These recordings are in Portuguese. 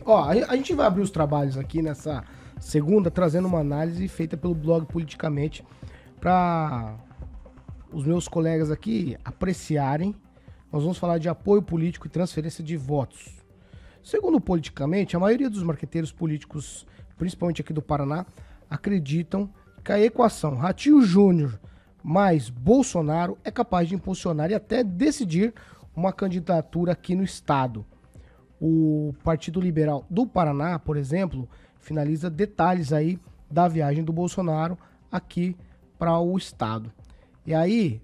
Ó, a gente vai abrir os trabalhos aqui nessa segunda, trazendo uma análise feita pelo blog Politicamente para os meus colegas aqui apreciarem. Nós vamos falar de apoio político e transferência de votos. Segundo Politicamente, a maioria dos marqueteiros políticos, principalmente aqui do Paraná, acreditam que a equação Ratinho Júnior mais Bolsonaro é capaz de impulsionar e até decidir uma candidatura aqui no estado. O Partido Liberal do Paraná, por exemplo, finaliza detalhes aí da viagem do Bolsonaro aqui para o estado. E aí,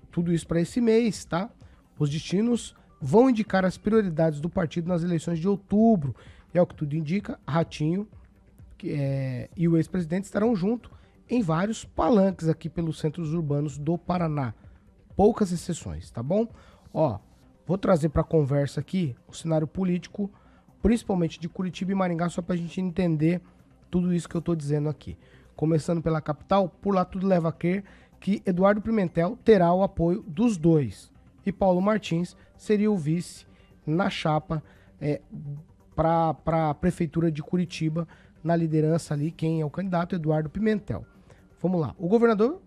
tudo isso para esse mês, tá? Os destinos vão indicar as prioridades do partido nas eleições de outubro. E é o que tudo indica, Ratinho e o ex-presidente estarão juntos em vários palanques aqui pelos centros urbanos do Paraná. Poucas exceções, tá bom? Ó, vou trazer para conversa aqui o cenário político, principalmente de Curitiba e Maringá, só para a gente entender tudo isso que eu estou dizendo aqui. Começando pela capital, por lá tudo leva a crer que Eduardo Pimentel terá o apoio dos dois. E Paulo Martins seria o vice na chapa para a prefeitura de Curitiba, na liderança ali, quem é o candidato? Eduardo Pimentel. Vamos lá. O governador,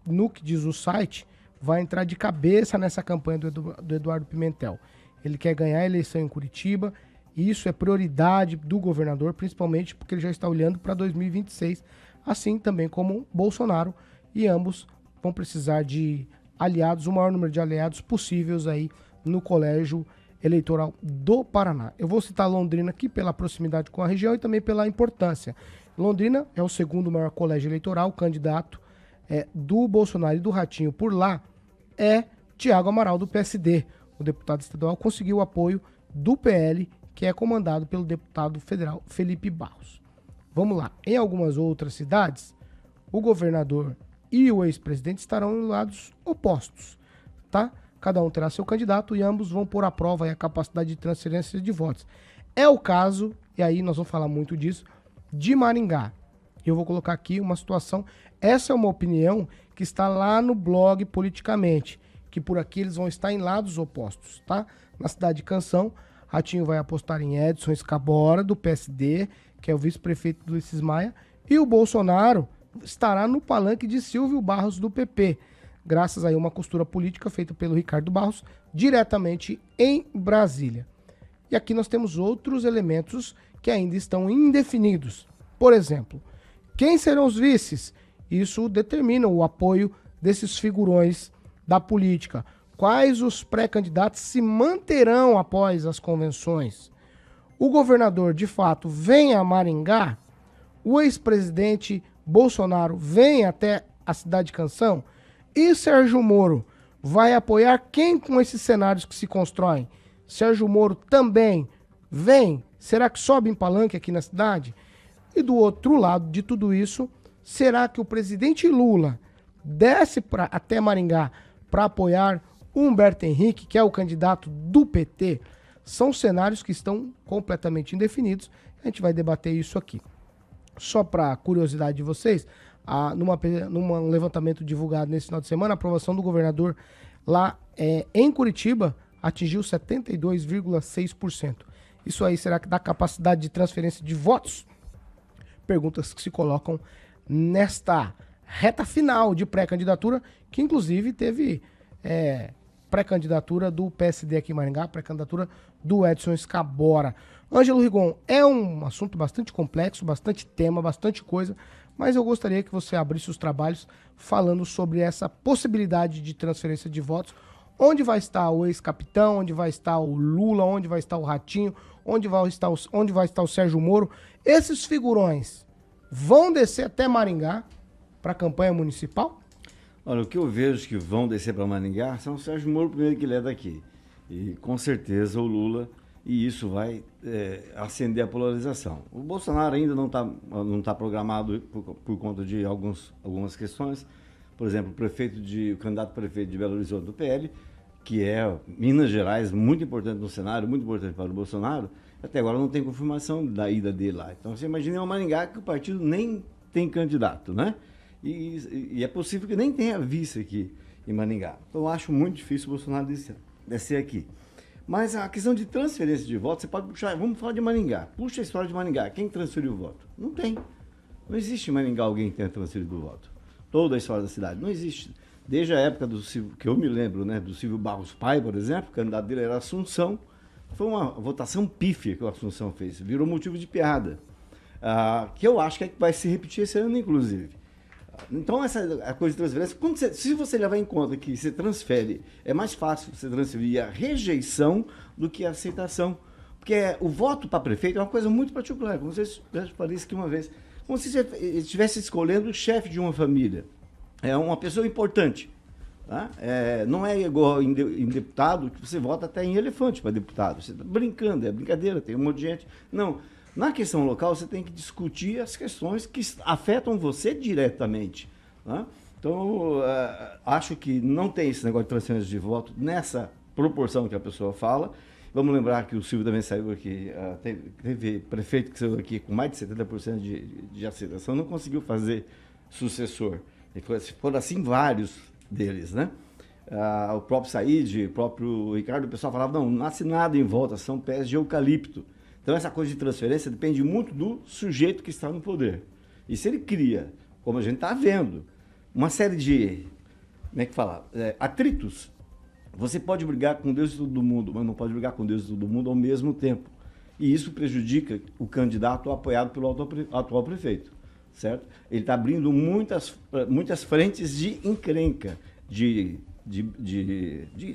no que diz o site, vai entrar de cabeça nessa campanha do Eduardo Pimentel. Ele quer ganhar a eleição em Curitiba, e isso é prioridade do governador, principalmente porque ele já está olhando para 2026, assim também como Bolsonaro, e ambos vão precisar de aliados, o maior número de aliados possíveis aí no colégio eleitoral do Paraná. Eu vou citar Londrina aqui pela proximidade com a região e também pela importância. Londrina é o segundo maior colégio eleitoral, o candidato do Bolsonaro e do Ratinho por lá é Tiago Amaral, do PSD. O deputado estadual conseguiu o apoio do PL, que é comandado pelo deputado federal Felipe Barros. Vamos lá. Em algumas outras cidades, o governador e o ex-presidente estarão em lados opostos, tá? Cada um terá seu candidato e ambos vão pôr à prova a capacidade de transferência de votos. É o caso, e aí nós vamos falar muito disso, de Maringá. Eu vou colocar aqui uma situação, essa é uma opinião que está lá no blog Politicamente, que por aqui eles vão estar em lados opostos, tá? Na cidade de Canção, Ratinho vai apostar em Edson Escabora, do PSD, que é o vice-prefeito do Ulisses Maia, e o Bolsonaro estará no palanque de Silvio Barros, do PP, graças a uma costura política feita pelo Ricardo Barros, diretamente em Brasília. E aqui nós temos outros elementos que ainda estão indefinidos. Por exemplo, quem serão os vices? Isso determina o apoio desses figurões da política. Quais os pré-candidatos se manterão após as convenções? O governador, de fato, vem a Maringá? O ex-presidente Bolsonaro vem até a cidade de Canção? E Sérgio Moro vai apoiar quem com esses cenários que se constroem? Sérgio Moro também vem? Será que sobe em palanque aqui na cidade? E do outro lado de tudo isso, será que o presidente Lula desce até Maringá para apoiar Humberto Henrique, que é o candidato do PT? São cenários que estão completamente indefinidos. A gente vai debater isso aqui. Só para curiosidade de vocês, num levantamento divulgado nesse final de semana, a aprovação do governador lá em Curitiba atingiu 72,6%. Isso aí será que dá capacidade de transferência de votos? Perguntas que se colocam nesta reta final de pré-candidatura, que inclusive teve pré-candidatura do PSD aqui em Maringá, pré-candidatura do Edson Escabora. Ângelo Rigon, é um assunto bastante complexo, bastante tema, bastante coisa, mas eu gostaria que você abrisse os trabalhos falando sobre essa possibilidade de transferência de votos. Onde vai estar o ex-capitão, onde vai estar o Lula, onde vai estar o Ratinho, onde vai estar o Sérgio Moro. Esses figurões vão descer até Maringá para a campanha municipal? Olha, o que eu vejo que vão descer para Maringá são o Sérgio Moro, primeiro que ele é daqui. E com certeza o Lula, e isso vai acender a polarização. O Bolsonaro ainda não tá programado por conta de algumas questões. Por exemplo, o candidato prefeito de Belo Horizonte do PL, que é Minas Gerais, muito importante no cenário, muito importante para o Bolsonaro, até agora não tem confirmação da ida dele lá. Então você imagina uma Maringá que o partido nem tem candidato, né? E é possível que nem tenha vice aqui em Maringá. Então eu acho muito difícil o Bolsonaro descer aqui. Mas a questão de transferência de voto, você pode puxar, vamos falar de Maringá. Puxa a história de Maringá. Quem transferiu o voto? Não tem. Não existe em Maringá alguém que tenha transferido o voto. Toda a história da cidade. Não existe. Desde a época do Silvio, que eu me lembro, né, do Silvio Barros Pai, por exemplo, o candidato dele era Assunção. Foi uma votação pífia que o Assunção fez. Virou motivo de piada. Que eu acho que vai se repetir esse ano, inclusive. Então, a coisa de transferência, se você levar em conta que você transfere, é mais fácil você transferir a rejeição do que a aceitação. Porque o voto para prefeito é uma coisa muito particular. Como vocês falei isso aqui uma vez. Como se você estivesse escolhendo o chefe de uma família. É uma pessoa importante. Tá? Não é igual em deputado, que você vota até em elefante para deputado. Você está brincando, é brincadeira, tem um monte de gente. Não. Na questão local, você tem que discutir as questões que afetam você diretamente. Tá? Então, acho que não tem esse negócio de transferência de voto nessa proporção que a pessoa fala. Vamos lembrar que o Silvio também saiu aqui, teve prefeito que saiu aqui com mais de 70% de aceitação, não conseguiu fazer sucessor. E foram assim vários deles, né? O próprio Said, o próprio Ricardo, o pessoal falava, não nasce nada em volta, são pés de eucalipto. Então, essa coisa de transferência depende muito do sujeito que está no poder. E se ele cria, como a gente está vendo, uma série de, como é que fala, atritos, você pode brigar com Deus e todo mundo, mas não pode brigar com Deus e todo mundo ao mesmo tempo. E isso prejudica o candidato apoiado pelo atual prefeito, certo? Ele está abrindo muitas frentes de encrenca, de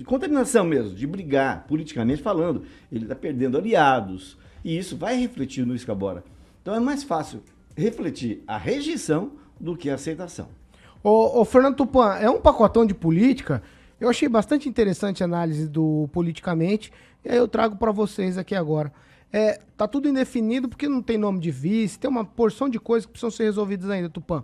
contaminação mesmo, de brigar, politicamente falando. Ele está perdendo aliados. E isso vai refletir no Escabora. Então é mais fácil refletir a rejeição do que a aceitação. Ô Fernando Tupan, é um pacotão de política. Eu achei bastante interessante a análise do politicamente. E aí eu trago para vocês aqui agora. Tá tudo indefinido porque não tem nome de vice, tem uma porção de coisas que precisam ser resolvidas ainda, Tupan.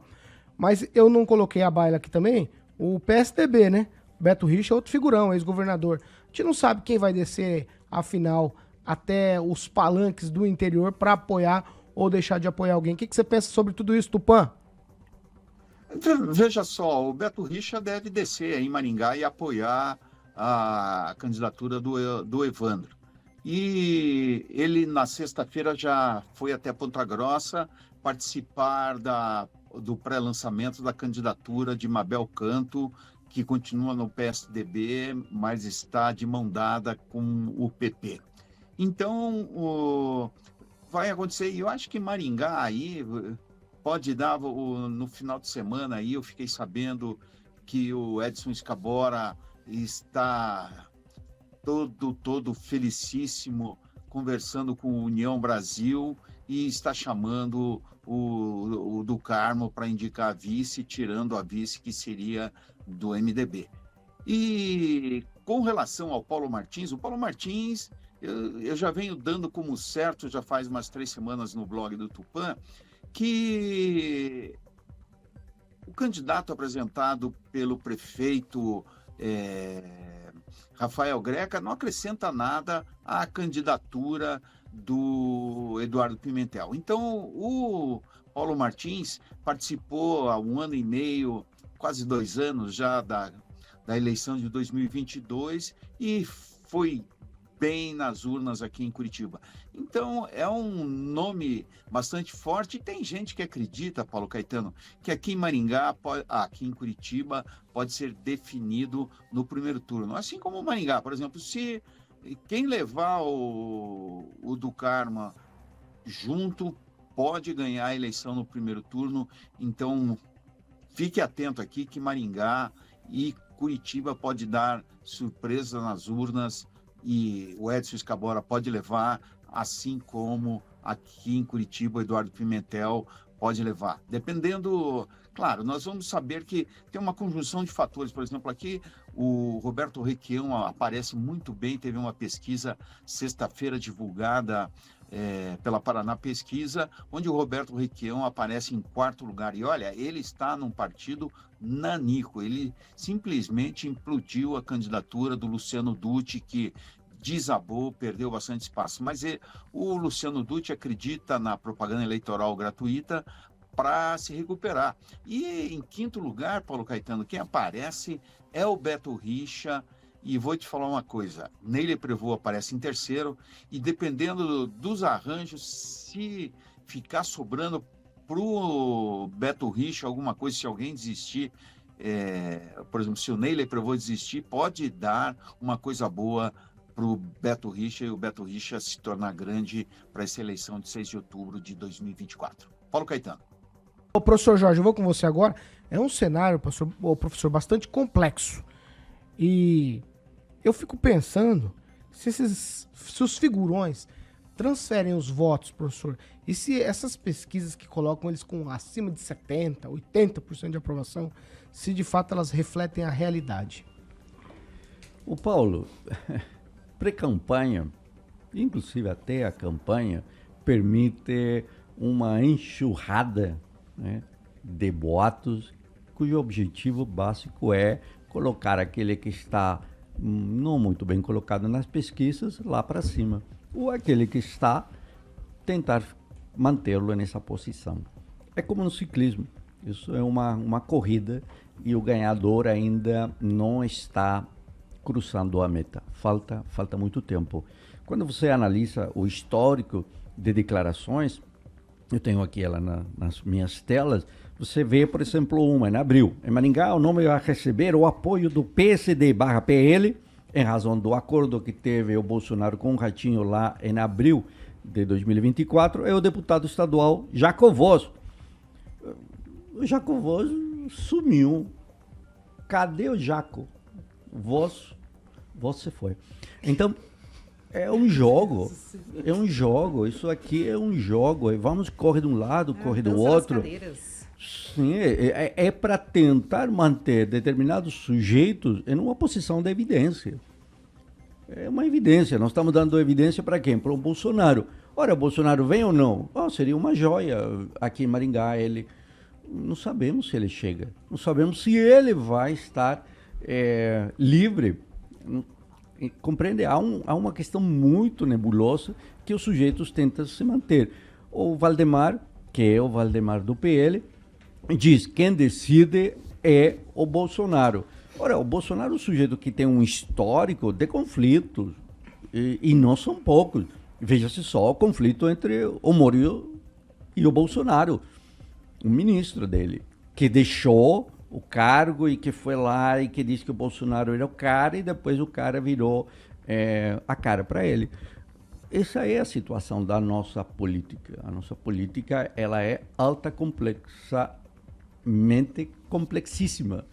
Mas eu não coloquei a baila aqui também. O PSDB, né? Beto Richa é outro figurão, ex-governador. A gente não sabe quem vai descer, afinal, até os palanques do interior para apoiar ou deixar de apoiar alguém. O que você pensa sobre tudo isso, Tupan? Veja só, o Beto Richa deve descer em Maringá e apoiar a candidatura do Evandro. E ele, na sexta-feira, já foi até Ponta Grossa participar do pré-lançamento da candidatura de Mabel Canto, que continua no PSDB, mas está de mão dada com o PP. Então, vai acontecer, e eu acho que Maringá aí pode dar, no final de semana aí, eu fiquei sabendo que o Edson Escabora está todo felicíssimo, conversando com o União Brasil e está chamando o do Carmo para indicar a vice, tirando a vice que seria do MDB. E com relação ao Paulo Martins, o Paulo Martins, eu já venho dando como certo, já faz umas 3 semanas no blog do Tupan, que o candidato apresentado pelo prefeito Rafael Greca não acrescenta nada à candidatura do Eduardo Pimentel. Então, o Paulo Martins participou há 1 ano e meio, quase 2 anos já da eleição de 2022 e foi bem nas urnas aqui em Curitiba. Então, é um nome bastante forte. E tem gente que acredita, Paulo Caetano, que aqui em Maringá, aqui em Curitiba, pode ser definido no primeiro turno. Assim como Maringá, por exemplo, se quem levar o do Carmo junto pode ganhar a eleição no primeiro turno. Então, fique atento aqui que Maringá e Curitiba pode dar surpresa nas urnas e o Edson Escabora pode levar, assim como aqui em Curitiba o Eduardo Pimentel pode levar. Dependendo, claro, nós vamos saber que tem uma conjunção de fatores. Por exemplo, aqui o Roberto Requião aparece muito bem, teve uma pesquisa sexta-feira divulgada pela Paraná Pesquisa, onde o Roberto Requião aparece em 4º lugar. E olha, ele está num partido nanico, ele simplesmente implodiu a candidatura do Luciano Dutti, que desabou, perdeu bastante espaço. Mas o Luciano Dutti acredita na propaganda eleitoral gratuita para se recuperar. E em 5º lugar, Paulo Caetano, quem aparece é o Beto Richa, E vou te falar uma coisa, Neyley Prevot aparece em terceiro, e dependendo dos arranjos, se ficar sobrando pro Beto Richa alguma coisa, se alguém desistir, por exemplo, se o Neyley Prevot desistir, pode dar uma coisa boa para o Beto Richa, e o Beto Richa se tornar grande para essa eleição de 6 de outubro de 2024. Paulo Caetano. Ô, professor Jorge, eu vou com você agora. É um cenário, professor, bastante complexo. E eu fico pensando se os figurões transferem os votos, professor, e se essas pesquisas que colocam eles com acima de 70%, 80% de aprovação, se de fato elas refletem a realidade. O Paulo, pré-campanha, inclusive até a campanha, permite uma enxurrada, né, de boatos, cujo objetivo básico é colocar aquele que está não muito bem colocado nas pesquisas lá para cima, ou aquele que está tentar mantê-lo nessa posição. É como no ciclismo, isso é uma corrida e o ganhador ainda não está cruzando a meta, falta muito tempo. Quando você analisa o histórico de declarações, eu tenho aqui ela nas minhas telas, você vê, por exemplo, uma em abril. Em Maringá, o nome vai receber o apoio do PSD/PL, em razão do acordo que teve o Bolsonaro com o Ratinho lá em abril de 2024, é o deputado estadual Jaco Voz. O Jaco Voz sumiu. Cadê o Jaco? Voz se foi. Então, é um jogo, isso aqui é um jogo, vamos, corre de um lado, corre do outro. Sim, é para tentar manter determinados sujeitos em uma posição de evidência. É uma evidência, nós estamos dando evidência para quem? Para o Bolsonaro. Ora, o Bolsonaro vem ou não? Seria uma joia aqui em Maringá, ele... Não sabemos se ele chega, não sabemos se ele vai estar livre. Compreende? Há uma questão muito nebulosa que os sujeitos tentam se manter. O Valdemar, que é o Valdemar do PL, diz que quem decide é o Bolsonaro. Ora, o Bolsonaro é um sujeito que tem um histórico de conflitos, e não são poucos. Veja-se só o conflito entre o Moro e o Bolsonaro, o ministro dele, que deixou o cargo e que foi lá e que disse que o Bolsonaro era o cara, e depois o cara virou a cara para ele. Essa é a situação da nossa política. A nossa política, ela é complexíssima,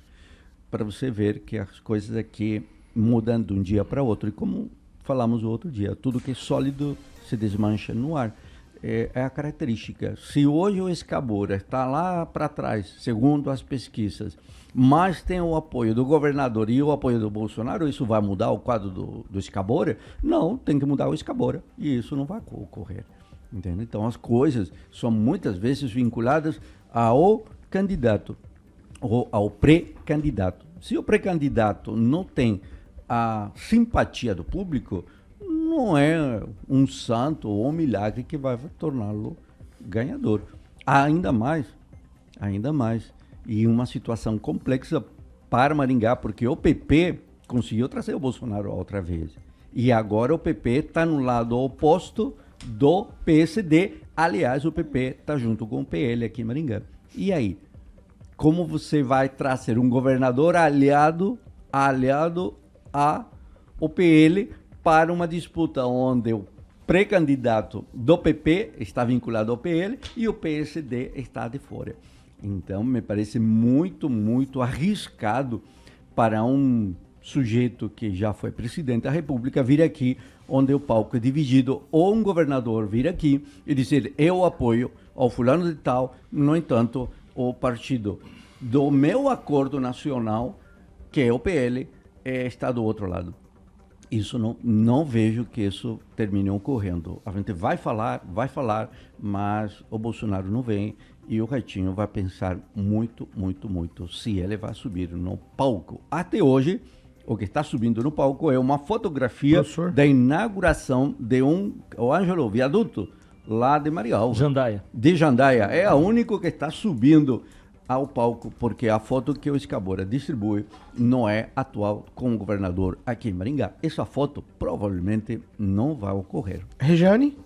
para você ver que as coisas aqui mudam de um dia para outro. E como falamos o outro dia, tudo que é sólido se desmancha no ar. É a característica. Se hoje o Escabora está lá para trás, segundo as pesquisas, mas tem o apoio do governador e o apoio do Bolsonaro, isso vai mudar o quadro do Escabora? Não, tem que mudar o Escabora. E isso não vai ocorrer. Entende? Então as coisas são muitas vezes vinculadas ao candidato ou ao pré-candidato. Se o pré-candidato não tem a simpatia do público, não é um santo ou um milagre que vai torná-lo ganhador. Ainda mais, e uma situação complexa para Maringá, porque o PP conseguiu trazer o Bolsonaro outra vez. E agora o PP está no lado oposto do PSD. Aliás, o PP está junto com o PL aqui em Maringá. E aí? Como você vai trazer um governador aliado ao PL para uma disputa onde o pré-candidato do PP está vinculado ao PL e o PSD está de fora? Então, me parece muito, muito arriscado para um sujeito que já foi presidente da República vir aqui, onde o palco é dividido, ou um governador vir aqui e dizer: eu apoio ao fulano de tal, no entanto, o partido do meu acordo nacional, que é o PL, está do outro lado. Isso não vejo que isso termine ocorrendo. A gente vai falar, mas o Bolsonaro não vem e o Ratinho vai pensar muito, muito, muito se ele vai subir no palco. Até hoje, o que está subindo no palco é uma fotografia da inauguração de o Ângelo Viaduto, lá de Marialva. Jandaia. De Jandaia. É a única que está subindo ao palco, porque a foto que o Escabora distribui não é atual como governador aqui em Maringá. Essa foto provavelmente não vai ocorrer. Rejane?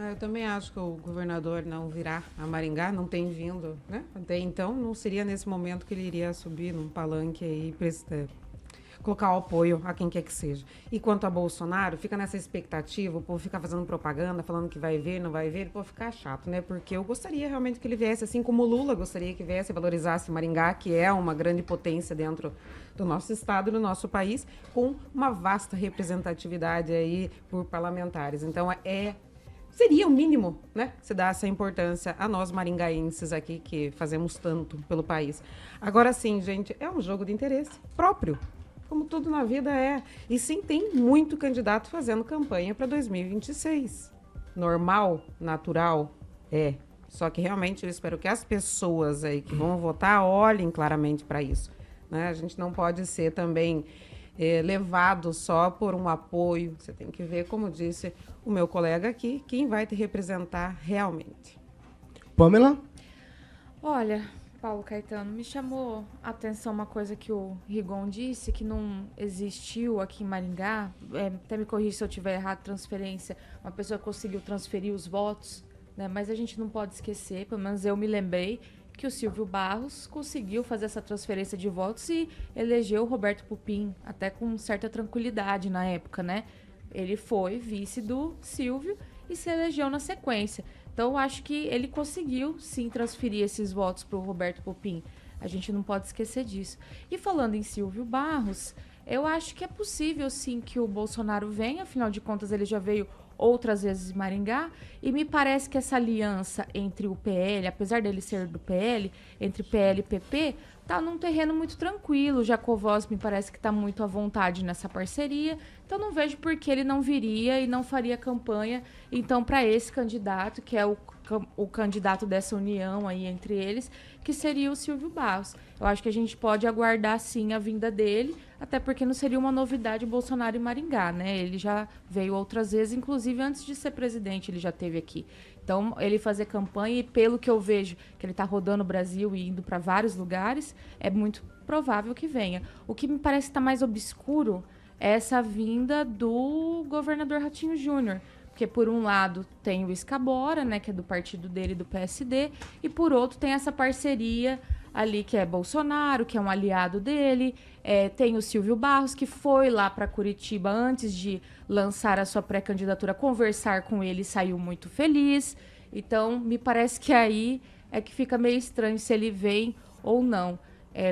Eu também acho que o governador não virá a Maringá, não tem vindo, né? Até então, não seria nesse momento que ele iria subir num palanque aí, colocar o apoio a quem quer que seja. E quanto a Bolsonaro, fica nessa expectativa, o povo fica fazendo propaganda, falando que vai ver, não vai ver, pode ficar chato, né? Porque eu gostaria realmente que ele viesse, assim como o Lula gostaria que viesse, valorizasse Maringá, que é uma grande potência dentro do nosso estado e do nosso país, com uma vasta representatividade aí por parlamentares. Então, seria o mínimo, né? Se dar essa importância a nós maringaenses aqui, que fazemos tanto pelo país. Agora sim, gente, é um jogo de interesse próprio, como tudo na vida é. E sim, tem muito candidato fazendo campanha para 2026. Normal, natural, é. Só que realmente eu espero que as pessoas aí que vão votar olhem claramente para isso, né? A gente não pode ser também levado só por um apoio. Você tem que ver, como disse o meu colega aqui, quem vai te representar realmente. Pamela? Olha, Paulo Caetano, me chamou a atenção uma coisa que o Rigon disse, que não existiu aqui em Maringá, até me corrija se eu estiver errado, transferência, uma pessoa conseguiu transferir os votos, né? Mas a gente não pode esquecer, pelo menos eu me lembrei, que o Silvio Barros conseguiu fazer essa transferência de votos e elegeu o Roberto Pupim, até com certa tranquilidade na época, né? Ele foi vice do Silvio e se elegeu na sequência. Então, eu acho que ele conseguiu, sim, transferir esses votos para o Roberto Pupim. A gente não pode esquecer disso. E falando em Silvio Barros, eu acho que é possível, sim, que o Bolsonaro venha. Afinal de contas, ele já veio outras vezes em Maringá, e me parece que essa aliança entre o PL, apesar dele ser do PL, entre PL e PP, tá num terreno muito tranquilo. O Jacovós me parece que está muito à vontade nessa parceria, então não vejo por que ele não viria e não faria campanha, então, para esse candidato, que é o candidato dessa união aí entre eles, que seria o Silvio Barros. Eu acho que a gente pode aguardar, sim, a vinda dele, até porque não seria uma novidade o Bolsonaro em Maringá, né? Ele já veio outras vezes, inclusive antes de ser presidente, ele já esteve aqui. Então, ele fazer campanha, e pelo que eu vejo, que ele está rodando o Brasil e indo para vários lugares, é muito provável que venha. O que me parece estar mais obscuro é essa vinda do governador Ratinho Júnior, porque por um lado tem o Escabora, né, que é do partido dele, do PSD, e por outro tem essa parceria ali que é Bolsonaro, que é um aliado dele, tem o Silvio Barros, que foi lá para Curitiba antes de lançar a sua pré-candidatura, conversar com ele e saiu muito feliz. Então, me parece que aí é que fica meio estranho se ele vem ou não.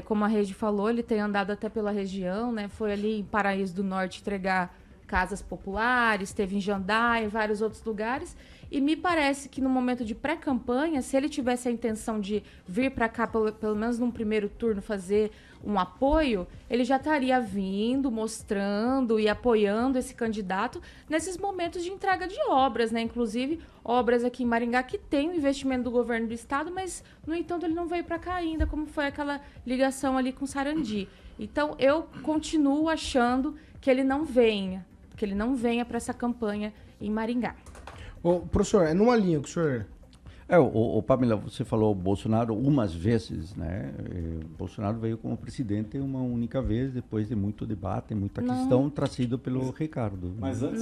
Como a Regi falou, ele tem andado até pela região, né? Foi ali em Paraíso do Norte entregar casas populares, esteve em Jandaia, em vários outros lugares, e me parece que no momento de pré-campanha, se ele tivesse a intenção de vir para cá, pelo menos num primeiro turno, fazer um apoio, ele já estaria vindo, mostrando e apoiando esse candidato nesses momentos de entrega de obras, né? Inclusive, obras aqui em Maringá que tem um investimento do governo do estado, mas, no entanto, ele não veio para cá ainda, como foi aquela ligação ali com Sarandi. Então, eu continuo achando que ele não venha para essa campanha em Maringá. Ô, professor, é numa linha que o senhor... O Pamela, você falou Bolsonaro umas vezes, né? O Bolsonaro veio como presidente uma única vez, depois de muito debate, muita questão trazido pelo Ricardo. Mas antes,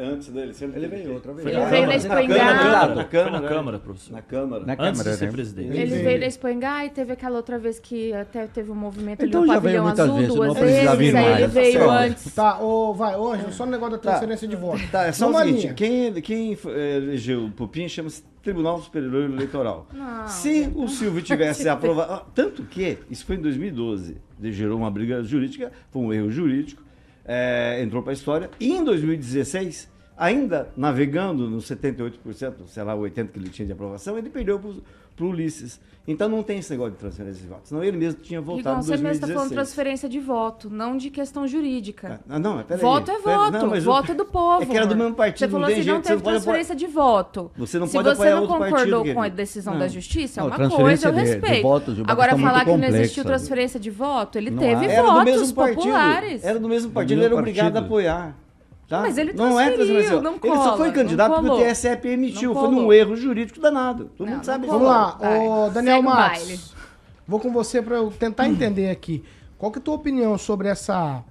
antes dele, ele veio outra vez. Ele veio na Expo Engá. Na Câmara, professor. Na Câmara. Antes de ser presidente. Ele veio na Expo Engá e teve aquela outra vez que até teve um movimento então ali no já veio Pavilhão muitas Azul, vezes, duas não precisa vir vezes, aí mais. ele veio Tá, antes. Tá, hoje, só no negócio da transferência de voto. Tá, é só Numa o seguinte, linha. quem elegeu o Pupim chama-se Tribunal Superior Eleitoral. Não, Se o Silvio tivesse aprovado... Tanto que, isso foi em 2012, gerou uma briga jurídica, foi um erro jurídico, entrou para a história, e em 2016, ainda navegando nos 78%, sei lá, 80% que ele tinha de aprovação, ele perdeu para o Ulisses. Então não tem esse negócio de transferência de votos. Senão ele mesmo tinha voltado em 2016. Você mesmo está falando de transferência de voto, não de questão jurídica. Não, peraí. Voto é voto, Não, mas voto é do povo. É que era do mesmo partido, você falou não tem assim, jeito. não teve transferência de voto. Você não Se pode você apoiar não outro partido. concordou com a decisão da justiça, é Não, uma transferência coisa, eu de respeito. votos, uma Agora, questão falar muito que não existiu complexa. transferência de voto, ele Não teve há. Era do votos mesmo partido. populares. Era do mesmo partido, mesmo ele era obrigado a partido. apoiar. Tá? Mas ele não é transferiu, transferência. não Ele só foi cola, candidato não porque o colou. TSE permitiu. Não Foi num colou. erro jurídico danado. Todo Não, mundo sabe não disso. Vamos colou. lá, Vai, ô Daniel segue o Matos. baile. Vou com você para eu tentar entender aqui. Qual que é a tua opinião sobre essa,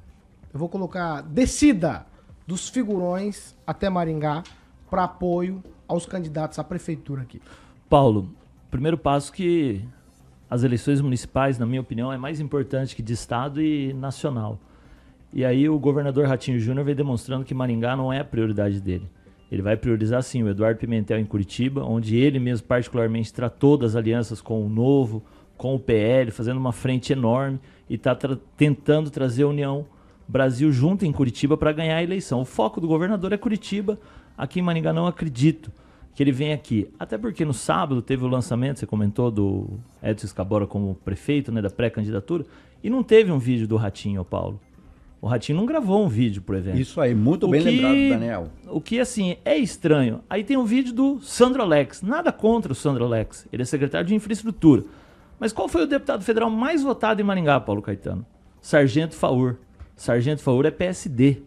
eu vou colocar, descida dos figurões até Maringá para apoio aos candidatos à prefeitura aqui? Paulo, primeiro passo que as eleições municipais, na minha opinião, é mais importante que de estado e nacional. E aí o governador Ratinho Júnior vem demonstrando que Maringá não é a prioridade dele. Ele vai priorizar sim o Eduardo Pimentel em Curitiba, onde ele mesmo particularmente tratou das alianças com o Novo, com o PL, fazendo uma frente enorme e está tentando trazer a União Brasil junto em Curitiba para ganhar a eleição. O foco do governador é Curitiba, aqui em Maringá não acredito que ele venha aqui. Até porque no sábado teve o lançamento, você comentou, do Edson Escabora como prefeito, né, da pré-candidatura, e não teve um vídeo do Ratinho, Paulo. O Ratinho não gravou um vídeo pro evento. Isso aí, muito bem lembrado, Daniel. O que, assim, é estranho. Aí tem um vídeo do Sandro Alex. Nada contra o Sandro Alex. Ele é secretário de infraestrutura. Mas qual foi o deputado federal mais votado em Maringá, Paulo Caetano? Sargento Faur. Sargento Faur é PSD.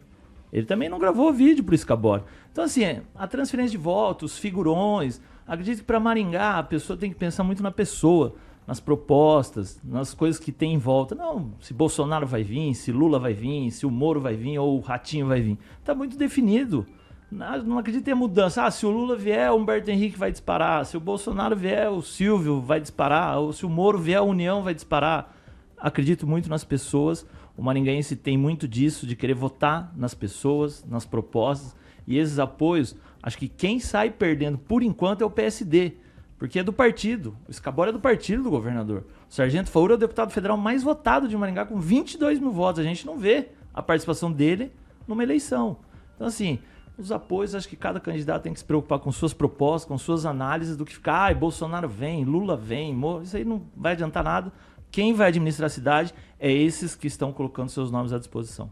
Ele também não gravou vídeo pro Escabora. Então, assim, a transferência de votos, os figurões. Acredito que para Maringá a pessoa tem que pensar muito na pessoa, nas propostas, nas coisas que tem em volta. Não, se Bolsonaro vai vir, se Lula vai vir, se o Moro vai vir ou o Ratinho vai vir. Está muito definido. Não acredito em mudança. Se o Lula vier, o Humberto Henrique vai disparar. Se o Bolsonaro vier, o Silvio vai disparar. Ou se o Moro vier, a União vai disparar. Acredito muito nas pessoas. O maringaense tem muito disso, de querer votar nas pessoas, nas propostas. E esses apoios, acho que quem sai perdendo por enquanto é o PSD. Porque é do partido. O Escabora é do partido do governador. O Sargento Faur é o deputado federal mais votado de Maringá, com 22 mil votos. A gente não vê a participação dele numa eleição. Então, assim, os apoios, acho que cada candidato tem que se preocupar com suas propostas, com suas análises do que ficar, Bolsonaro vem, Lula vem, isso aí não vai adiantar nada. Quem vai administrar a cidade é esses que estão colocando seus nomes à disposição.